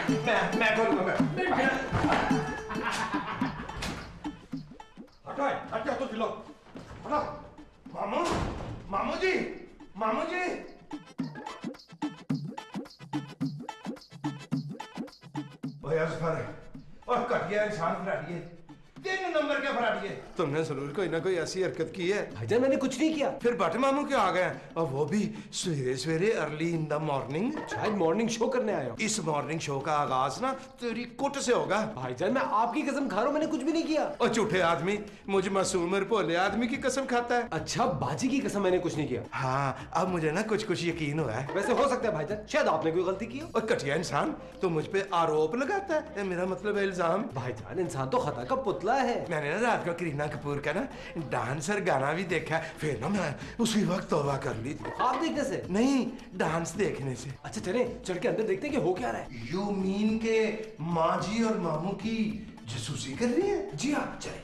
मैं खोलूंगा मैं भाई। हटो हट जाओ तुम लोग, हटो। मामू, मामू जी, मामू जी। ओए असफर, और घटिया इंसान फराडिए, 3 नंबर के फराडिए। तुमने जरूर कोई ना कोई ऐसी हरकत की है। भाईजान मैंने कुछ नहीं किया। फिर बट मामू क्यों आ गए, और वो भी सवेरे सवेरे अर्ली इन द मॉर्निंग? शायद मॉर्निंग शो करने आया हूँ। इस मॉर्निंग शो का आगाज ना तेरी कुट से होगा। भाईजान मैं आपकी कसम खा रहा हूँ, मैंने कुछ भी नहीं किया। और झूठे आदमी मुझे मासूम और भोले आदमी की कसम खाता है। अच्छा बाजी की कसम मैंने कुछ नहीं किया। हाँ अब मुझे ना कुछ कुछ यकीन हुआ है। वैसे हो सकता है भाईजान शायद आपने कोई गलती की हो। और घटिया इंसान तो मुझ पे आरोप लगाता है, मेरा मतलब है इल्जाम। भाईजान इंसान तो खता का पुतला है। मैंने ना रात को करीना कपूर का ना डांस और गाना भी देखा, फिर ना मैं उसी वक्त तौबा कर ली थी। आप देखने से? नहीं, डांस देखने से। अच्छा चले चढ़ के अंदर देखते हैं कि हो क्या रहा है। यू मीन के माँ जी और मामू की जासूसी कर रही है? जी हाँ चले।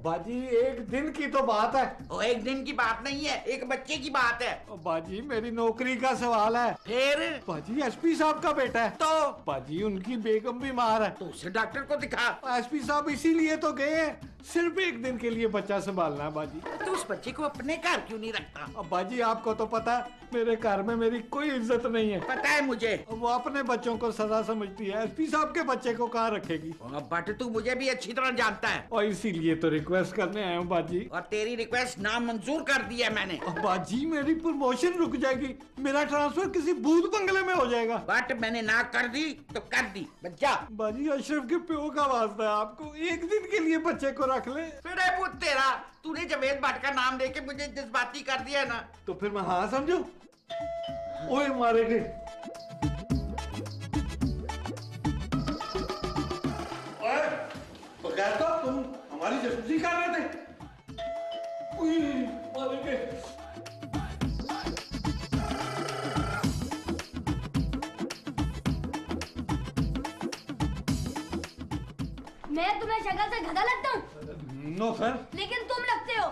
बाजी एक दिन की तो बात है। वो एक दिन की बात नहीं है, एक बच्चे की बात है। बाजी मेरी नौकरी का सवाल है। फिर बाजी एसपी साहब का बेटा है। तो बाजी उनकी बेगम बीमार है। तो उसे डॉक्टर को दिखा। एसपी साहब इसीलिए तो गए हैं, सिर्फ एक दिन के लिए बच्चा संभालना है। बाजी तो उस बच्चे को अपने घर क्यों नहीं रखता? अब बाजी आपको तो पता है मेरे घर में मेरी कोई इज्जत नहीं है। पता है मुझे। वो अपने बच्चों को सदा समझती है, एसपी साहब के बच्चे को कहाँ रखेगी? बट तू मुझे भी अच्छी तरह जानता है। और इसीलिए तो रिक्वेस्ट करने आया हूँ बाजी। और तेरी रिक्वेस्ट नामंजूर कर दी है मैंने। बाजी मेरी प्रमोशन रुक जाएगी, मेरा ट्रांसफर किसी भूत बंगले में हो जाएगा। बट मैंने ना कर दी तो कर दी, बच्चा। बाजी अशरफ के प्यो का वास्ता है, आपको एक दिन के लिए बच्चे को रख ले। फिर भूत तेरा, तूने जवेद भट्ट का नाम लेके मुझे जज्बाती कर दिया ना। तो फिर मैं हाँ समझू? ओए मारेंगे। बगैर तो तुम हमारी जासूसी कर रहे थे। मारेंगे। मैं तुम्हें शक्ल से गधा लगता हूँ? No sir. लेकिन तुम लगते हो।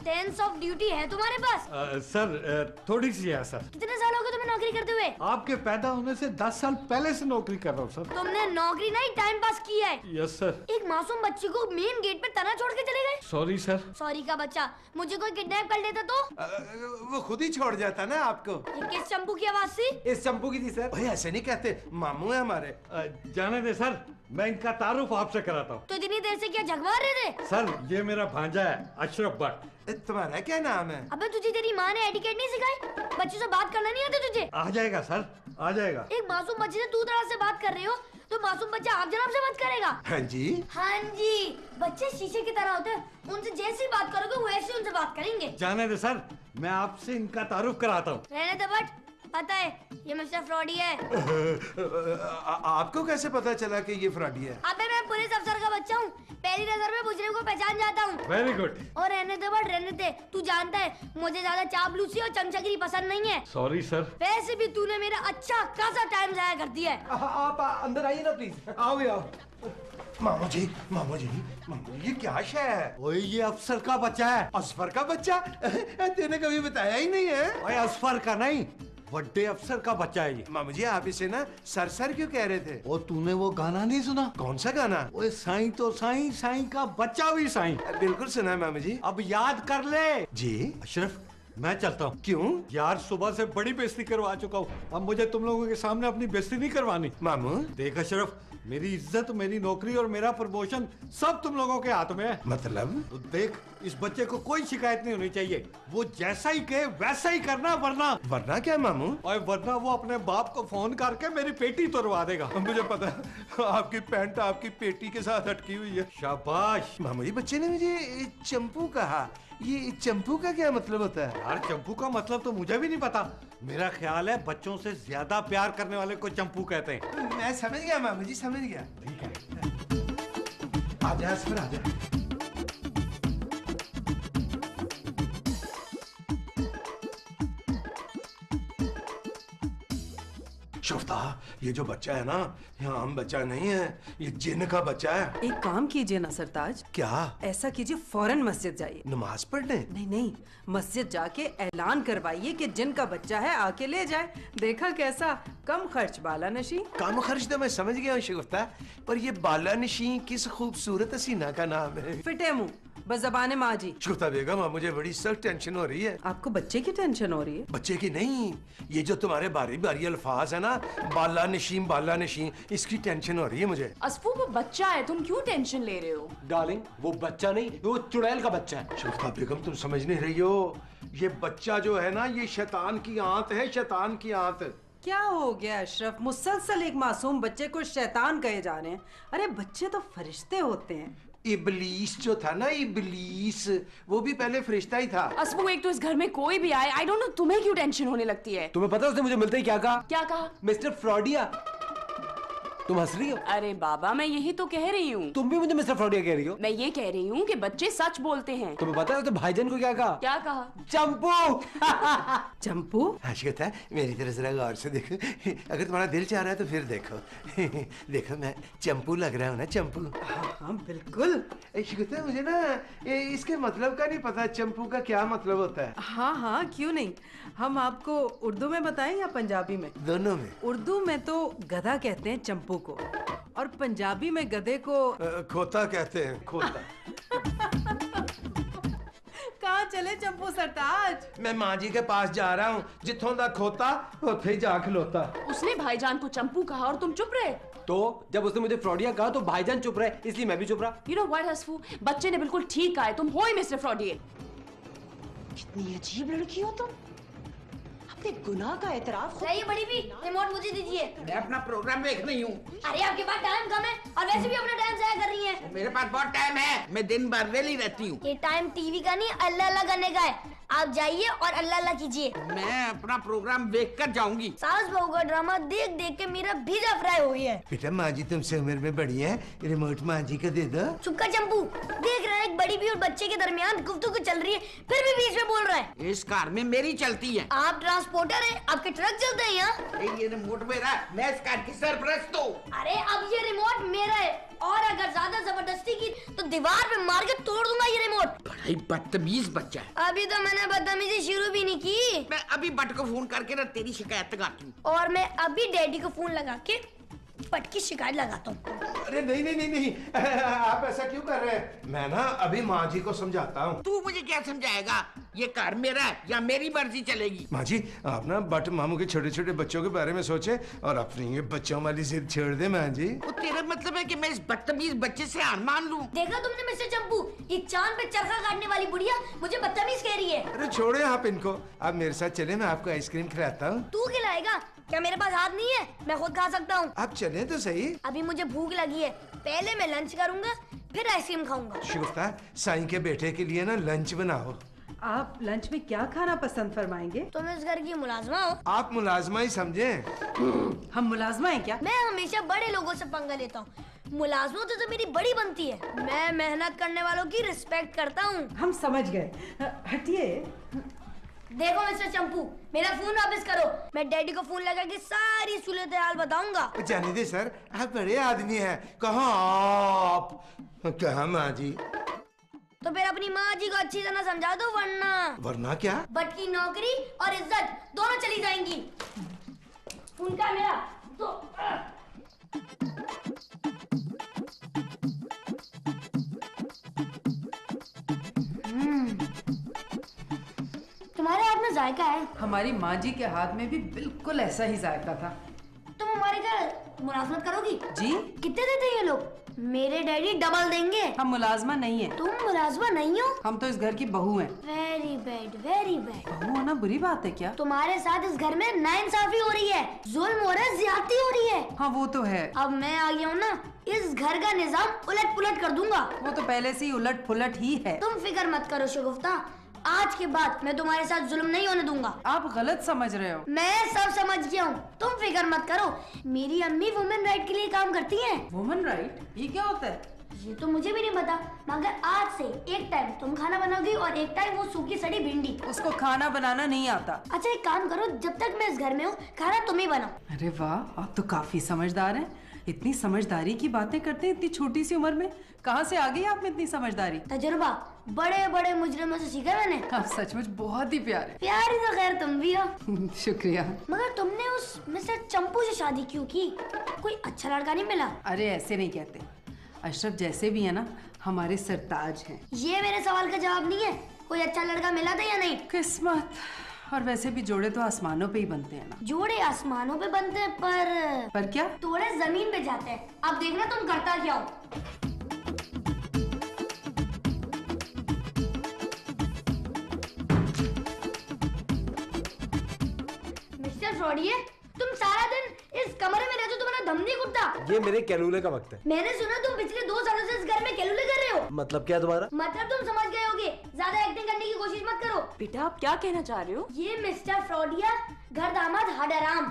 सेंस ऑफ ड्यूटी है तुम्हारे पास? सर थोड़ी सी है सर। कितने साल हो गए तुम्हें नौकरी करते हुए? आपके पैदा होने से 10 साल पहले से नौकरी कर रहा हूँ सर। तुमने नौकरी नहीं टाइम पास किया है। Yes sir. एक मासूम बच्ची को मेन गेट पे तना छोड़ के चले गए। Sorry sir. सॉरी का बच्चा, मुझे कोई किडनैप कर लेता तो? वो खुद ही छोड़ जाता ना आपको। ये किस चंपू की आवाज थी? इस चंपू की थी सर। भाई ऐसे नहीं कहते, मामू है हमारे। जाने दे सर, मैं इनका तारुफ आपसे कराता हूँ। तो इतनी देर से क्या झगवा रहे थे? सर ये मेरा भांजा है अशरफ भट्ट। तुम्हारा क्या नाम है? अबे तुझे तेरी माँ ने एटिकेट नहीं सिखाई? बच्चे से बात करना नहीं आता तुझे? आ जाएगा सर, आ जाएगा। एक मासूम बच्चे से तू तरह से बात कर रहे हो तो मासूम बच्चा आप जनाब से बात करेगा? हाँ जी। हाँ जी, बच्चे शीशे की तरह होते हैं, उनसे जैसी बात करोगे वैसे उनसे बात करेंगे। जाने दे सर, मैं आपसे इनका तारुफ कराता हूँ। रहने दे बट, पता है ये मिस्टर फ्रॉडी है। आपको कैसे पता चला कि ये फ्रॉडी है? अबे मैं पुलिस अफसर का बच्चा हूँ, पहली नजर में मुजरिम को पहचान जाता हूँ। Very good. और रहने दे बट, रहने दे। तू जानता है मुझे ज्यादा चापलूसी और चमचगिरी पसंद नहीं है। Sorry sir. वैसे भी तूने मेरा अच्छा खासा टाइम जाया कर दिया है। आप अंदर आइए ना प्लीज। आओ आओ। मामू जी, मामू जी, मामू ये क्या शय है? ओए ये अफसर का बच्चा है। असफर का बच्चा? तूने कभी बताया ही नहीं है। ओए असफर का नहीं, बड़े अफसर का बच्चा है ये। मामू जी आप इसे ना सर सर क्यों कह रहे थे? और तूने वो गाना नहीं सुना? कौन सा गाना? ओए साईं तो साईं, साईं का बच्चा भी साईं। बिल्कुल सुना है मामू जी। अब याद कर ले। जी। अशरफ मैं चलता हूँ। क्यों? यार सुबह से बड़ी बेइज्जती करवा चुका हूँ, अब मुझे तुम लोगों के सामने अपनी बेइज्जती नहीं करवानी। मामू देख अशरफ, मेरी इज्जत, मेरी नौकरी और मेरा प्रमोशन सब तुम लोगों के हाथ में है। मतलब? तो देख, इस बच्चे को कोई शिकायत नहीं होनी चाहिए, वो जैसा ही कहे वैसा ही करना, वरना। वरना क्या मामू? और वरना वो अपने बाप को फोन करके मेरी पेटी तोड़वा देगा। मुझे पता है आपकी पैंट आपकी पेटी के साथ अटकी हुई है। शाबाश। मामू जी बच्चे ने मुझे चंपू कहा, ये चंपू का क्या मतलब होता है? यार चंपू का मतलब तो मुझे भी नहीं पता, मेरा ख्याल है बच्चों से ज्यादा प्यार करने वाले को चंपू कहते हैं। मैं समझ गया मामू जी, समझ गया। ठीक है, आजा असफर आजा। शुफ्ता ये जो बच्चा है ना, ये आम बच्चा नहीं है, ये जिन का बच्चा है। एक काम कीजिए ना सरताज, क्या? ऐसा कीजिए फौरन मस्जिद जाइए। नमाज पढ़ने? नहीं नहीं, मस्जिद जाके ऐलान करवाइए कि जिनका बच्चा है आके ले जाए। देखा कैसा कम खर्च बाला नशी। कम खर्च तो मैं समझ गया हूँ शगुफ्ता, पर ये बाला नशी किस खूबसूरत हसीना का नाम है। फिटे मुंह, बस ज़बान माजी। शगुफ्ता बेगम, अब मुझे बड़ी सख्त टेंशन हो रही है। आपको बच्चे की टेंशन हो रही है? बच्चे की नहीं, ये जो तुम्हारे बारी बारी अल्फाज है ना, बाला नशी, इसकी टेंशन हो रही है मुझे। असफू वो बच्चा है, तुम क्यों टेंशन ले रहे हो? डार्लिंग, वो बच्चा नहीं, वो चुड़ैल का बच्चा है। शगुफ्ता बेगम, तुम समझ नहीं रही हो, ये बच्चा जो है ना, ये शैतान की आंत है, शैतान की आंत। क्या हो गया अशरफ, मुसलसल एक मासूम बच्चे को शैतान कहे जा रहे हैं? अरे बच्चे तो फरिश्ते होते हैं। इबलीस जो था ना, इबलीस, वो भी पहले फरिश्ता ही था। असफू, एक तो इस घर में कोई भी आए, आई डोंट नो तुम्हें क्यों टेंशन होने लगती है? तुम्हें पता है उसने मुझे मिलते ही क्या कहा? क्या कहा? मिस्टर फ्रॉडिया। तुम हंस रही हो? अरे बाबा, मैं यही तो कह रही हूँ। तुम भी मुझे मिस्टर फ्रॉडिया कह रही हो? मैं ये कह रही हूँ कि बच्चे सच बोलते हैं। तुम्हें पता है उसने भाईजान को क्या कहा? क्या कहा? चंपू। चंपू? कहता है मेरी तरह जरा गौर से देखो, अगर तुम्हारा दिल चाह रहा है तो फिर देखो। देखो मैं चंपू लग रहा हूँ ना, चंपू। हाँ बिल्कुल। कहता है मुझे ना इसके मतलब का नहीं पता, चंपू का क्या मतलब होता है। हाँ हाँ, क्यों नहीं, हम आपको उर्दू में बताएं या पंजाबी में? दोनों में। उर्दू में तो गधा कहते हैं चंपू को, और पंजाबी में गधे को खोता कहते हैं, खोता। कहाँ चले चंपू सरताज? मैं माँ जी के पास जा रहा हूँ, जिथों दा खोता उथे ही जा खलोता। उसने भाईजान को चंपू कहा और तुम चुप रहे। तो जब उसने मुझे फ्रॉडिया कहा तो भाईजान चुप रहे, इसलिए मैं भी चुप रहा। यू नो व्हाट असफू, बच्चे ने बिल्कुल ठीक कहा है, तुम हो ही मिस्टर फ्रॉडिये। कितनी अजीब लड़की हो तुम, अपने गुनाह का एतराफ। रही बड़ी भी, रिमोट मुझे दीजिए। मैं अपना प्रोग्राम देख रही हूँ। अरे आपके पास टाइम कम है और वैसे भी अपना टाइम जाया कर रही हैं। मेरे पास बहुत टाइम है, मैं दिन भर वेली रहती हूँ। ये टाइम टीवी का नहीं, अल्लाह अल्लाह करने का है। आप जाइए और अल्लाह अल्लाह कीजिए। मैं अपना प्रोग्राम देख कर जाऊंगी। सास बहू का ड्रामा देख देख के मेरा भेजा फ्राई हो गया है। बेटा माँ जी तुमसे उम्र में बड़ी है, रिमोट माँ जी को दे दो। चुप कर चंपू, देख रहे हैं एक बड़ी भी और बच्चे के दरमियान गुफ्तगू चल रही है, फिर भी बीच में बोल रहा है। इस कार में मेरी चलती है। आप ट्रांसपोर्टर हैं, आपके ट्रक चलते हैं यहाँ। ये रिमोट मेरा, मैं इस कार की सरपरस्त हूँ। अरे अब ये रिमोट मेरा है, और अगर ज्यादा जबरदस्ती की तो दीवार पे मार के तोड़ दूंगा ये रिमोट। बड़ा ही बदतमीज बच्चा है। अभी तो मैंने बदतमीजी शुरू भी नहीं की। मैं अभी बट को फोन करके ना तेरी शिकायत लगाती हूँ। और मैं अभी डैडी को फोन लगा के पट की शिकायत लगाता हूँ। अरे नहीं नहीं नहीं नहीं, आप ऐसा क्यों कर रहे हैं? मैं ना अभी माँ जी को समझाता हूँ। तू मुझे क्या समझाएगा? ये कार मेरा है या मेरी मर्जी चलेगी? माँ जी आप ना बट मामू के छोटे छोटे बच्चों के बारे में सोचे और अपनी ये बच्चों वाली जिद छोड़ दे माँ जी। वो तेरा मतलब है कि मैं इस बदतमीज बच्चे से हार मान लूं? देखा तुमने मिस्टर चंपू, ये चांद पे चरखा काटने वाली बुढ़िया मुझे बदतमीज कह रही है। अरे छोड़े आप इनको, आप मेरे साथ चले, मैं आपको आइसक्रीम खिलाता हूँ। तू खिलाएगा? क्या मेरे पास हाथ नहीं है? मैं खुद खा सकता हूँ। आप चले तो सही। अभी मुझे भूख लगी है, पहले मैं लंच करूंगा फिर आइसक्रीम खाऊंगा। शिगुफ्ता साईं के बेटे के लिए ना लंच बनाओ। आप लंच में क्या खाना पसंद फरमाएंगे? तुम इस घर की मुलाजमा हो। आप मुलाजमा ही समझे। हम मुलाजमा हैं क्या? मैं हमेशा बड़े लोगों से पंगा लेता हूँ, मुलाजमा तो मेरी बड़ी बनती है। मैं मेहनत करने वालों की रिस्पेक्ट करता हूँ। हम समझ गए, हटिए। देखो मिस्टर चंपू, मेरा फोन वापस करो, मैं डैडी को फोन लगा के सारी सूरत हाल बताऊंगा। जाने दे सर, आप बड़े आदमी हैं। कहाँ आप? कहाँ माँ जी? तो फिर अपनी माँ जी को अच्छी तरह समझा दो, वरना क्या? बट की नौकरी और इज्जत दोनों चली जाएंगी। फोन का मेरा तो तुम्हारे हाथ में जायका है। हमारी माँ जी के हाथ में भी बिल्कुल ऐसा ही जायका था। तुम हमारे घर मुलाजमत करोगी? जी? कितने देते हैं ये लोग? मेरे डैडी डबल देंगे। हम मुलाजमा नहीं है। तुम मुलाजमा नहीं हो? हम तो इस घर की बहू हैं। Very bad, very bad. बहू होना बुरी बात है क्या? तुम्हारे साथ इस घर में नाइंसाफी हो रही है, जुल्म हो रहा है, ज्यादती हो रही है। हाँ वो तो है। अब मैं आ गया हूँ ना, इस घर का निजाम उलट पुलट कर दूंगा। वो तो पहले से ही उलट पुलट ही है। तुम फिक्र मत करो शगुफ्ता, आज के बाद मैं तुम्हारे साथ जुल्म नहीं होने दूंगा। आप गलत समझ रहे हो। मैं सब समझ गया हूँ, तुम फिक्र मत करो। मेरी अम्मी वुमेन राइट के लिए काम करती हैं। Woman right? ये क्या होता है? ये तो मुझे भी नहीं पता, मगर आज से एक टाइम तुम खाना बनाओगी और एक टाइम वो सूखी सड़ी भिंडी। उसको खाना बनाना नहीं आता। अच्छा एक काम करो, जब तक मैं इस घर में हूँ खाना तुम ही बनाओ। अरे वाह, आप तो काफी समझदार हैं। इतनी समझदारी की बातें करते हैं इतनी छोटी सी उम्र में। कहाँ से आ गई आप में इतनी समझदारी? तजुर्बा बड़े बड़े मुजरिमों से सीखा मैंने। आप सचमुच बहुत ही प्यारे। प्यारी तो खैर तुम भी हो। शुक्रिया। मगर तुमने उस मिस्टर चंपू से शादी क्यों की? कोई अच्छा लड़का नहीं मिला? अरे ऐसे नहीं कहते, अशरफ जैसे भी है ना हमारे सरताज हैं। ये मेरे सवाल का जवाब नहीं है। कोई अच्छा लड़का मिला था या नहीं? किस्मत। और वैसे भी जोड़े तो आसमानों पे ही बनते हैं ना। जोड़े आसमानों पे बनते हैं पर क्या? तोड़े जमीन पे जाते हैं। अब देखना तुम करता क्या हो। मिस्टर फ्रॉडिये, तुम सारा दिन इस कमरे में रहते हो, तुम्हारा दम नहीं घुटता? ये मेरे कैलूले का वक्त है। मैंने सुना तुम पिछले 2 सालों से इस घर में केलुले कर रहे हो। मतलब क्या तुम्हारा? मतलब तुम समझ गए होगे, ज्यादा एक्टिंग करने की कोशिश मत करो। बेटा आप क्या कहना चाह रहे हो? ये मिस्टर फ्रॉडिया घर दामाद हडराम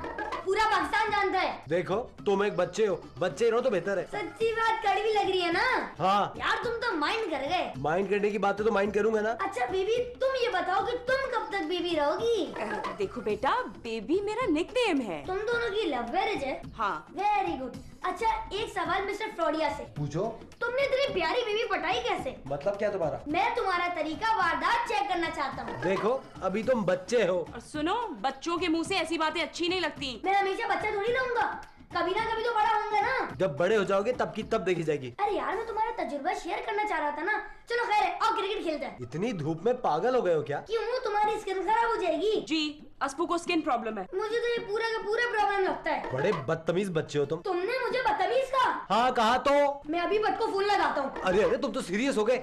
पूरा पाकिस्तान जानता है। देखो तुम एक बच्चे हो, बच्चे रहो तो बेहतर है। सच्ची बात कड़वी लग रही है ना? हाँ यार तुम तो माइंड कर गए। माइंड करने की बातें तो माइंड करूंगा ना। अच्छा बेबी, तुम ये बताओ कि तुम कब तक बेबी रहोगी? देखो बेटा, बेबी मेरा निकनेम है। तुम दोनों की लव मैरिज है? हाँ। Very good. अच्छा एक सवाल मिस्टर फ्रॉडिया से। पूछो। तुमने इतनी प्यारी बेबी पटाई कैसे? मतलब क्या तुम्हारा? मैं तुम्हारा तरीका वारदात चेक करना चाहता हूँ। देखो अभी तुम बच्चे हो। और सुनो, बच्चों के मुंह से ऐसी बातें अच्छी नहीं लगती। मैं हमेशा बच्चा थोड़ी रहूंगा, कभी ना कभी तो बड़ा होऊंगा ना। जब बड़े हो जाओगे तब की तब देखी जाएगी। अरे यार मैं तुम्हारा तजुर्बा शेयर करना चाह रहा था ना। चलो खैर है, आओ क्रिकेट खेलते हैं। इतनी धूप में पागल हो गए हो क्या? क्यों, तुम्हारी स्किन खराब हो जाएगी? जी, अस्पू को स्किन प्रॉब्लम है। मुझे तो ये पूरा का पूरा प्रॉब्लम लगता है। बड़े बदतमीज बच्चे हो तुम। तुमने मुझे बदतमीज कहा? हाँ कहा तो। मैं अभी बद को फोन लगाता हूँ। अरे अरे तुम तो सीरियस हो गए।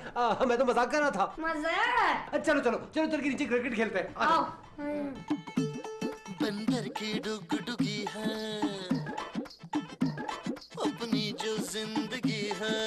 मैं तो मजाक कर रहा था। मजाक? चलो चलो चलो चल के नीचे क्रिकेट खेलते हैं। आओ। बंदर की डुगडुगी है अपनी जो जिंदगी है,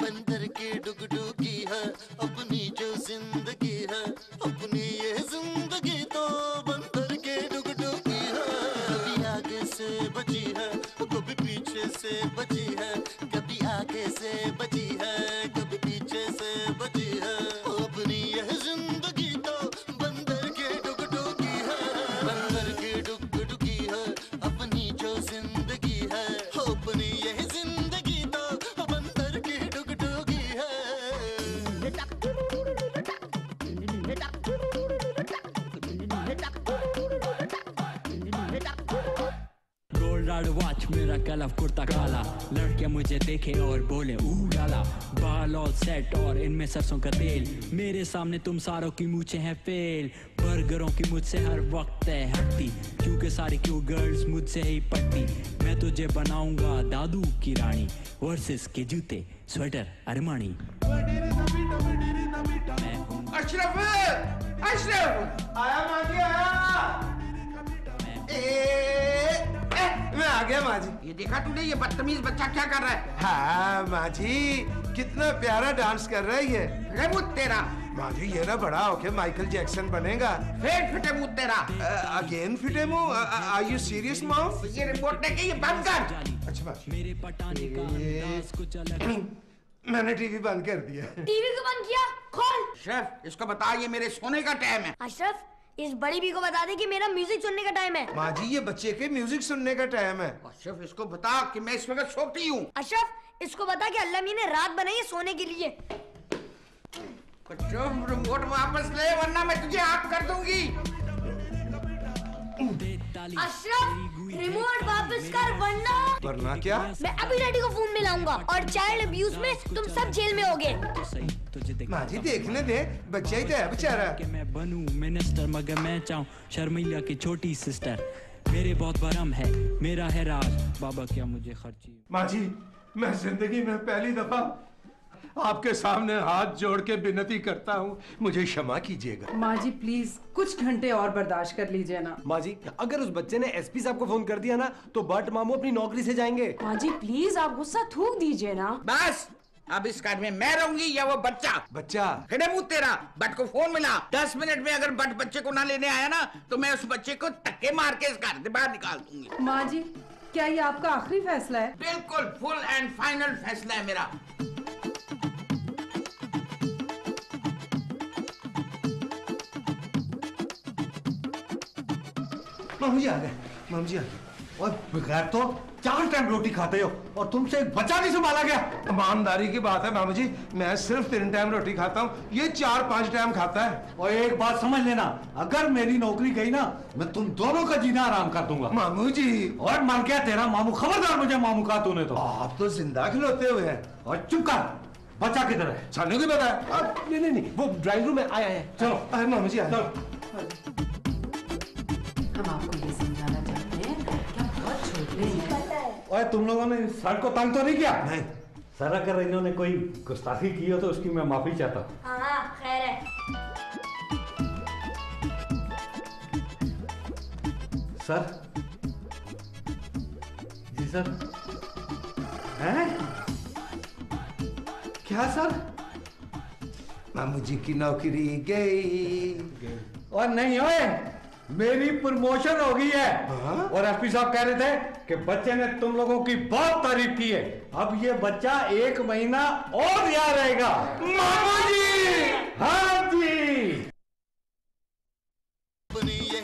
बंदर की डुगडुगी है अपनी जो जिंदगी है, अपनी ये जिंदगी तो बंदर की डुगडुगी है। कभी आगे से बची है, कभी पीछे से बची है, कभी आगे से बची है, कभी पीछे से बची है, अपनी यह जिंदगी तो बंदर की डुगडुगी है, बंदर की डुगडुगी है अपनी जो जिंदगी है, अपनी यह जिंदगी तो बंदर की डुगडुगी है। गोल्ड वॉच मेरा कलफ कुर्ता काला, लड़कियां मुझे देखे और बोले ऊ लाला, बाल ऑल सेट और इनमें सरसों का तेल, मेरे सामने तुम सारों की मूछें हैं फेल, बर्गरों की मुझसे हर वक्त है हटती, क्योंकि सारी क्यों गर्ल्स मुझसे ही पटती, मैं तुझे बनाऊंगा दादू की रानी, वर्सेस के जूते स्वेटर अरमानी। अशरफ, अशरफ आया माँ जी आया। मैं आ गया माँ जी। ये देखा तूने, ये बदतमीज बच्चा क्या कर रहा है? हाँ माँ जी, कितना प्यारा डांस कर रहा है ये। फिटे मुँह तेरा। माँ जी ये ना बड़ा होके माइकल जैक्सन बनेगा। फिर फिटे मुँह तेरा। अगेन फिटे मुँह? Are you serious mom? ये रिपोर्ट लेके ये बंद कर। अच्छा माँ मेरे पटाने का अंदाज कुछ अलग। मैंने टीवी बंद कर दिया। टीवी को बंद किया? खोल। अशरफ इसको बता, ये मेरे सोने का टाइम है। अशरफ इस बड़ी बी को बता दे कि मेरा म्यूजिक सुनने का टाइम है। माँ जी ये बच्चे के म्यूजिक सुनने का टाइम है। अशरफ इसको बता कि मैं इस वक्त सोती हूँ। अशरफ इसको बता कि अल्लाह मी ने रात बनाई है सोने के लिए। अशरफ रिमोट वापस ले वरना मैं तुझे आग कर दूंगी। अशरफ रिमोट वापस कर वरना क्या? मैं अभी डैडी को फोन मिलाऊंगा और चाइल्ड अब्यूज में तुम सब जेल में होगे। माँ जी देखने दे, बच्चा ही तो है बेचारा। कि मैं बनूं मिनिस्टर मगर मैं चाहूं शर्मिला की छोटी सिस्टर, मेरे बहुत बरम है मेरा है राज, बाबा क्या मुझे खर्ची। माँ जी मैं जिंदगी में पहली दफा आपके सामने हाथ जोड़ के विनती करता हूँ, मुझे क्षमा कीजिएगा। माँ जी प्लीज कुछ घंटे और बर्दाश्त कर लीजिए ना। माँ जी अगर उस बच्चे ने एसपी साहब को फोन कर दिया ना तो बट मामू अपनी नौकरी से जाएंगे। माँ जी प्लीज आप गुस्सा थूक दीजिए ना। बस अब इस घर में मैं रहूंगी या वो बच्चा? बच्चा। फिटे मुँह तेरा, बट को फोन मिला। 10 मिनट में अगर बट बच्चे को ना लेने आया ना तो मैं उस बच्चे को धक्के मार के इस घर से बाहर निकाल दूंगी। माँ जी क्या ये आपका आखिरी फैसला है? बिल्कुल फुल एंड फाइनल फैसला है मेरा। मामू जी आ गए, मामू जी आ गए। और बगैर तो 4 टाइम रोटी खाते हो और तुमसे एक बच्चा नहीं संभाला गया। ईमानदारी की बात है मामू जी, मैं सिर्फ 3 टाइम रोटी खाता हूँ, ये 4-5 टाइम खाता है। और एक बात समझ लेना, अगर मेरी नौकरी गई ना, मैं तुम दोनों का जीना आराम कर दूंगा। मामू जी। और मर गया तेरा मामू, खबरदार मुझे मामू कहा तूने तो। आप तो जिंदा खिलौते हुए हैं। और चुप कर, बच्चा किधर है? सानू की पता है? नहीं, वो ड्राइंग रूम में आया है। चलो मामू जी आ जाओ। हम आपको ये समझाना चाहते हैं कि आप बहुत छोटे हैं। और तुम लोगों ने सर को तंग तो नहीं किया? नहीं। सर अगर इन्होंने कोई गुस्ताखी की हो तो उसकी मैं माफी चाहता हूँ। हाँ खैर है। सर जी सर। हैं? क्या सर? मामू जी की नौकरी गई। और नहीं ओए, मेरी प्रमोशन हो गई है। हाँ? और एसपी साहब कह रहे थे कि बच्चे ने तुम लोगों की बहुत तारीफ की है। अब ये बच्चा 1 महीना और यहाँ रहेगा। मामू जी। हाँ जी। अपनी ये